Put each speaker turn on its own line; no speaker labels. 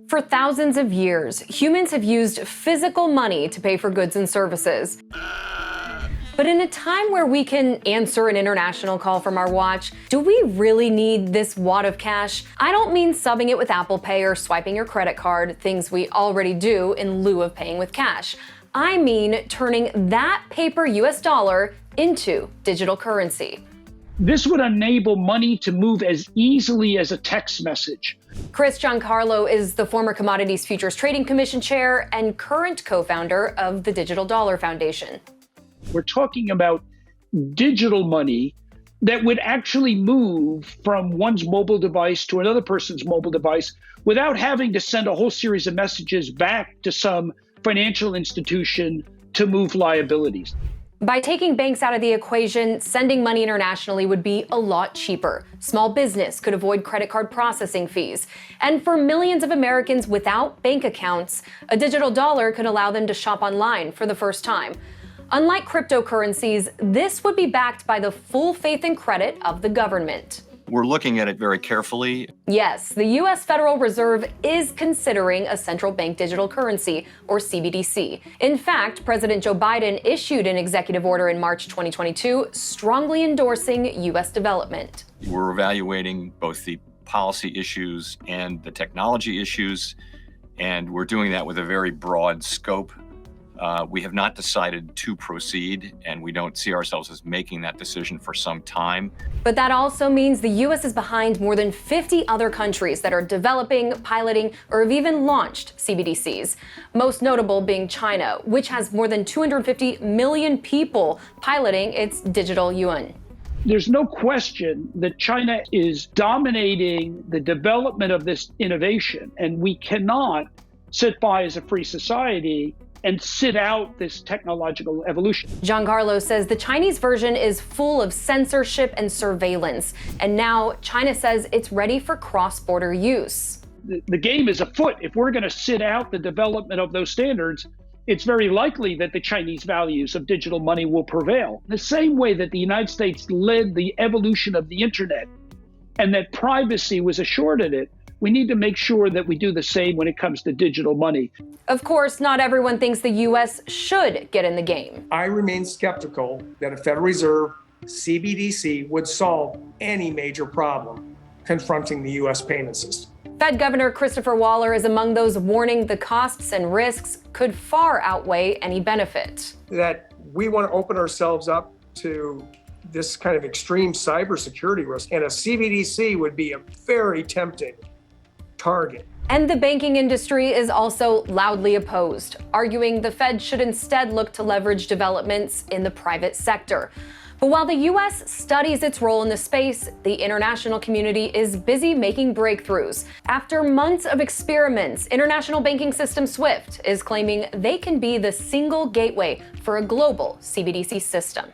For thousands of years, humans have used physical money to pay for goods and services. But in a time where we can answer an international call from our watch, do we really need this wad of cash? I don't mean subbing it with Apple Pay or swiping your credit card, things we already do in lieu of paying with cash. I mean turning that paper US dollar into digital currency.
This would enable money to move as easily as a text message.
Giancarlo is the former Commodities Futures Trading Commission chair and current co-founder of the Digital Dollar Foundation.
We're talking about digital money that would actually move from one's mobile device to another person's mobile device without having to send a whole series of messages back to some financial institution to move liabilities.
By taking banks out of the equation, sending money internationally would be a lot cheaper. Small business could avoid credit card processing fees. And for millions of Americans without bank accounts, a digital dollar could allow them to shop online for the first time. Unlike cryptocurrencies, this would be backed by the full faith and credit of the government.
We're looking at it very carefully.
Yes, the U.S. Federal Reserve is considering a central bank digital currency, or CBDC. In fact, President Joe Biden issued an executive order in March 2022 strongly endorsing U.S. development.
We're evaluating both the policy issues and the technology issues, and we're doing that with a very broad scope. We have not decided to proceed, and we don't see ourselves as making that decision for some time.
But that also means the U.S. is behind more than 50 other countries that are developing, piloting, or have even launched CBDCs. Most notable being China, which has more than 250 million people piloting its digital yuan.
There's no question that China is dominating the development of this innovation, and we cannot sit by as a free society and sit out this technological evolution.
Giancarlo says the Chinese version is full of censorship and surveillance, and now China says it's ready for cross-border use.
The game is afoot. If we're going to sit out the development of those standards, it's very likely that the Chinese values of digital money will prevail. The same way that the United States led the evolution of the internet and that privacy was assured in it, we need to make sure that we do the same when it comes to digital money.
Of course, not everyone thinks the U.S. should get in the game.
I remain skeptical that a Federal Reserve CBDC would solve any major problem confronting the U.S. payment system.
Fed Governor Christopher Waller is among those warning the costs and risks could far outweigh any benefit.
That we want to open ourselves up to this kind of extreme cybersecurity risk, and a CBDC would be a very tempting target.
And the banking industry is also loudly opposed, arguing the Fed should instead look to leverage developments in the private sector. But while the U.S. studies its role in the space, the international community is busy making breakthroughs. After months of experiments, international banking system SWIFT is claiming they can be the single gateway for a global CBDC system.